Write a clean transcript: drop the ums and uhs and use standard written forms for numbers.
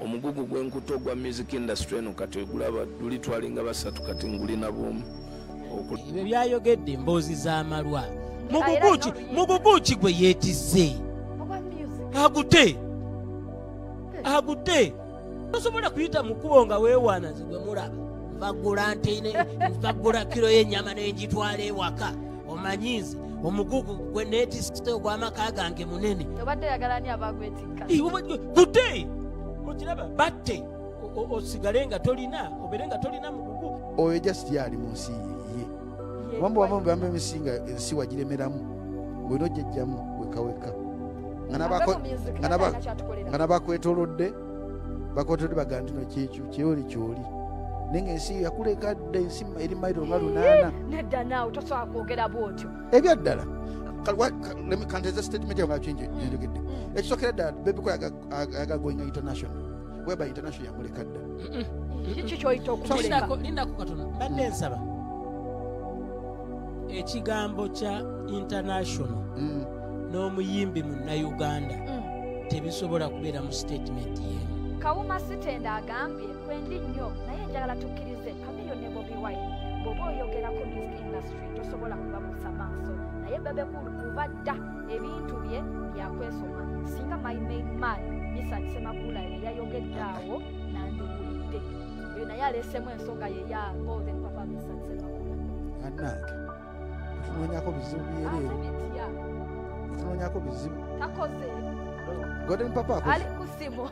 Omugugu gw'enkuto gwa music industry eno kati ogulaba luli twalinga basatu kati ngulina bwomu. Ebyo byayogedde mboozi z'amalwa. Muguguki gwe yeetisse. Agute. Tosobola kuyita mu kkubo nga weewaanaze gwe mulaba. Bagula ntene, bagula kiro y'ennyama n'engitwala ewaka. Omanyizi omugugu gwe neetisse ogw'amaka gange munene. Obadde oyagala ani abagwetikka? Gute! Okiraba batte osigale nga tolina obere nga tolina mugugu. Oyo just yali mu nsi ye. Wambo bambe emisinga ensi wagiremeramu. Bwino jjajjamu wekaweka. Ngana bakwetolodde bagandi no kyoli kyoli. Nenga ensi yakuleka dda ensi eri mailo nga 8. Nedda naawe tosobola kwogera bw'otyo. Ebyaddala. Kanteza statement yange achinje njogedde. Ekisokera ddala Bebiko yagagoinga international. Weba international yamuleka dda. Kiki ky'oyita okumuleka? Linda ku katono. Mbadde nsaba. Ekigambo kya international n'omuyimbi Munnayuganda tebisobola kubeera mu statement y'emu. Kawuma Sitenda agambye kwendi nnyo naye njagala tukkirize Camillion ne Bobi Wine bw'oba oyogerako music industry tosobola kubabuusa maaso naye Bebekulu kuba dda ebintu bye byakwesoma singa my main man Mr. Semakula yayogedde awo nandibulidde oyo naye aleesemu ensonga ye ya Golden Papa Mr. Semakula. Annange tunoonyako bizibu byereere. Tunoonyako bizibu. Takoze. Golden Papa ali ku simu.